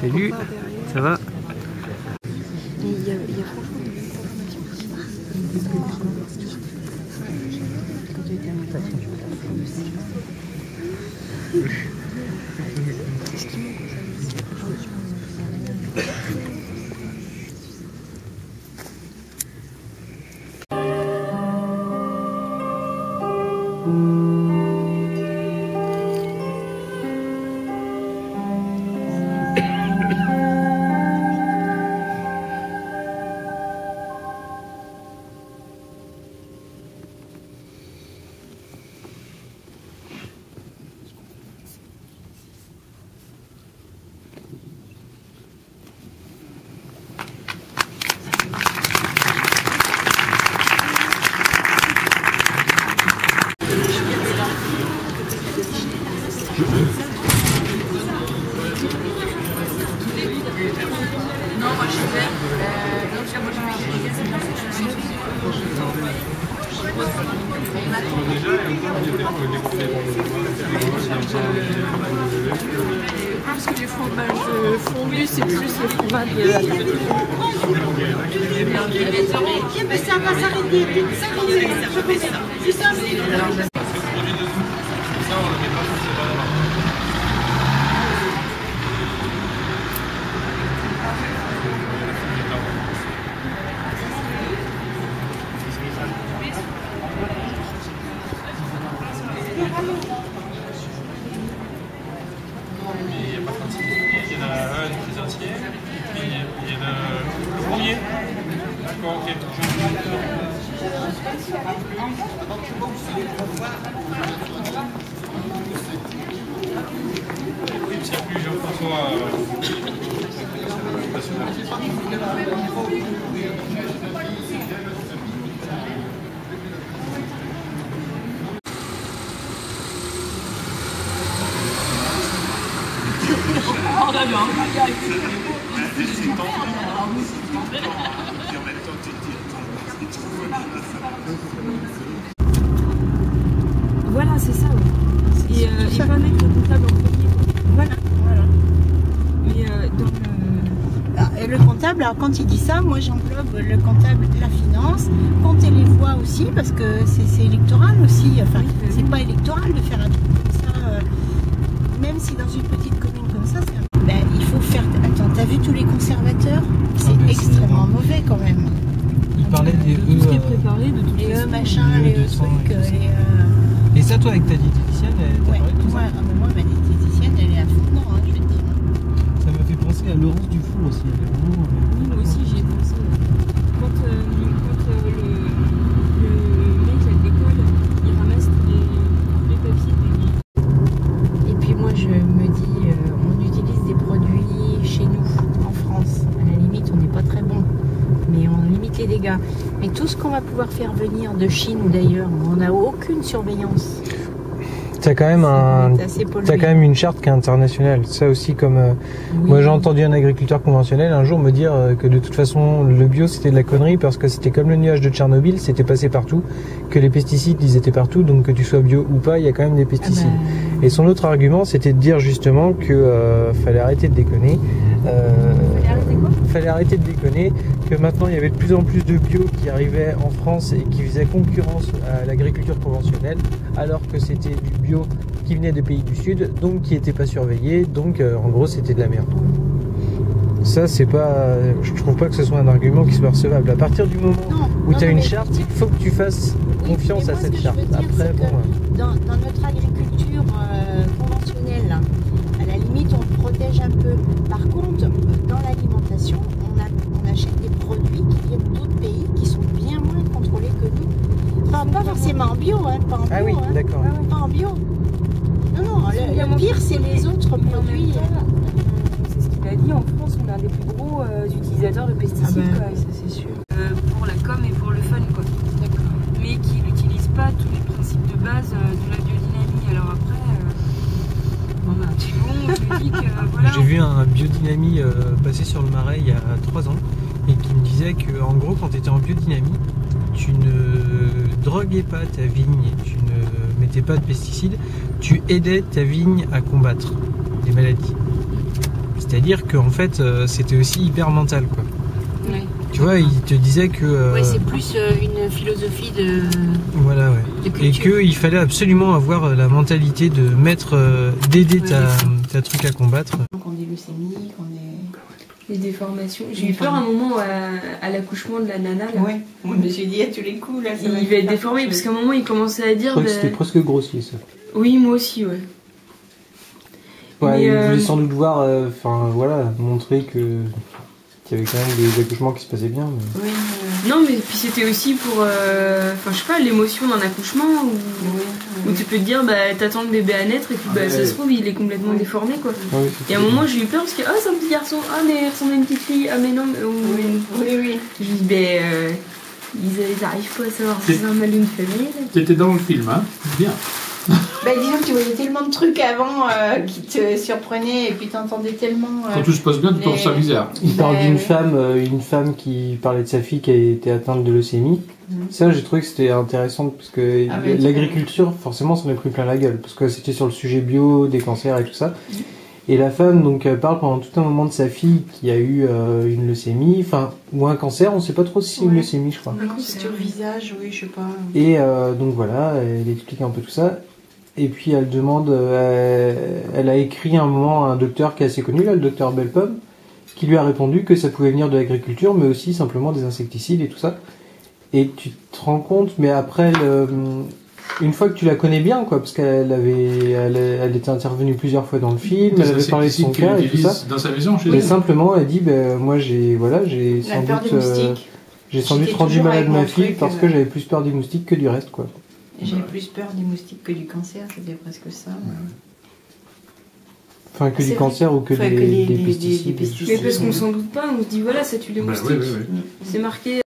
Salut, ça va? Il y a franchement parce que les fromages fondus, c'est plus le fromage de la ça va s'arrêter. C'est ça. Le premier. D'accord, ok. Oui, c'est plus Jean-François. Voilà, c'est ça. Et pas mettre le comptable en premier. Voilà. Mais dans le... Et le comptable, alors quand il dit ça, moi j'englobe le comptable, la finance, compter les voix aussi, parce que c'est électoral aussi. Enfin, c'est pas électoral de faire un truc comme ça. Même si dans une petite commune comme ça, il faut faire... Attends, t'as vu tous les conservateurs? C'est extrêmement mauvais quand même. Il parlait des tout ce qui est préparé, de tout les machin, les trucs, Et ça, toi, avec ta diététicienne, t'as parlé de tout ça? Moi, ma diététicienne, elle est à fond dedans, je vais te dire. Ça m'a fait penser à Laurence Dufour aussi. Oui, moi aussi, j'y ai pensé. Quand le mec à l'école, il ramasse les papiers. Et puis moi, je me dis, on utilise des produits chez nous, en France. À la limite, on n'est pas très bon, mais on limite les dégâts. Mais tout ce qu'on va pouvoir faire venir de Chine ou d'ailleurs, on n'a aucune surveillance. T'as quand même une charte qui est internationale. Ça aussi, comme moi j'ai entendu un agriculteur conventionnel un jour me dire que de toute façon le bio c'était de la connerie parce que c'était comme le nuage de Tchernobyl, c'était passé partout, que les pesticides ils étaient partout, donc que tu sois bio ou pas, il y a quand même des pesticides. Et son autre argument c'était de dire justement que fallait arrêter de déconner. Fallait arrêter de déconner, que maintenant il y avait de plus en plus de bio qui arrivaient en France et qui faisaient concurrence à l'agriculture conventionnelle, alors que c'était du bio qui venait des pays du Sud, donc qui n'était pas surveillé, donc en gros c'était de la merde. Ça c'est pas, je trouve pas que ce soit un argument qui soit recevable. À partir du moment où tu as une charte, il faut que tu fasses confiance à cette charte. Après, dans notre agriculture conventionnelle, à la limite on protège un peu. Par contre, dans l'alimentation, on achète des produits qui viennent d'autres pays qui sont bien moins contrôlés que nous. Pas forcément en bio, pas en bio. Ah oui, d'accord. Pas en bio. Non, le pire c'est les autres produits. C'est ce qu'il a dit, en France on est un des plus gros utilisateurs de pesticides. Ça c'est sûr. Pour la com et pour le fun quoi. Mais qui n'utilisent pas tous les principes de base de la biodynamie. Alors après, c'est bon, je me dis que voilà. J'ai vu un biodynamie passer sur le Marais il y a 3 ans et qui me disait que en gros quand tu étais en biodynamie, tu ne droguais pas ta vigne, tu ne mettais pas de pesticides, tu aidais ta vigne à combattre des maladies. c'est-à-dire qu'en fait c'était aussi hyper mental quoi. Ouais. Tu vois, il te disait que Ouais, c'est plus une philosophie de. voilà, ouais. De Et culture. qu'il fallait absolument avoir la mentalité de mettre, d'aider ta truc à combattre. Qu'on est leucémie, qu'on est... Les déformations. J'ai eu peur un moment à l'accouchement de la nana. Là. Ouais, moi, je me suis dit à tous les coups, là, ça Il va être déformé parce qu'à un moment il commençait à Je dire. crois que c'était presque grossier ça. Oui, moi aussi, ouais. Ouais, Mais, il voulait sans doute voir, enfin voilà, montrer que qu'il y avait quand même des accouchements qui se passaient bien. Mais... Oui, Non, mais puis c'était aussi pour. Enfin, je sais pas, l'émotion d'un accouchement où tu peux te dire, bah t'attends le bébé à naître et puis bah, ça se trouve il est complètement déformé quoi. Ah oui, Et à un moment j'ai eu peur parce que c'est un petit garçon, mais il ressemble à une petite fille, mais non, oui. Je me dis, ils arrivent pas à savoir si c'est un mal ou une femelle. T'étais dans le film, hein? Bien. Bah, disons que tu voyais tellement de trucs avant qui te surprenaient et puis t'entendais tellement... Quand tout se passe bien, tu trouves ça bizarre. Il parle d'une oui. femme qui parlait de sa fille qui a été atteinte de leucémie. Ça, j'ai trouvé que c'était intéressant parce que l'agriculture, forcément, s'en est pris plein la gueule parce que c'était sur le sujet bio, des cancers et tout ça. Et la femme donc parle pendant tout un moment de sa fille qui a eu une leucémie, ou un cancer, on sait pas trop si c'est une leucémie, je crois. Non, c'est sur le visage, oui, je sais pas. Et donc voilà, elle explique un peu tout ça. Et puis elle demande, elle a écrit un moment à un docteur qui est assez connu, là, le docteur Bellepomme, qui lui a répondu que ça pouvait venir de l'agriculture, mais aussi simplement des insecticides et tout ça. Et tu te rends compte, mais après, une fois que tu la connais bien, quoi, parce elle était intervenue plusieurs fois dans le film, elle avait parlé de son cas et tout ça. Dans sa maison, chez Mais elle. simplement, elle dit, moi j'ai La peur des moustiques. sans doute rendu toujours malade avec ma mon fille truc, parce que j'avais plus peur des moustiques que du reste, quoi. J'avais plus peur des moustiques que du cancer, c'était presque ça. Enfin, que C'est du cancer ou que Enfin, des que des pesticides. pesticides. Mais parce qu'on s'en doute pas, on se dit voilà, ça tue les Bah, moustiques. oui. C'est marqué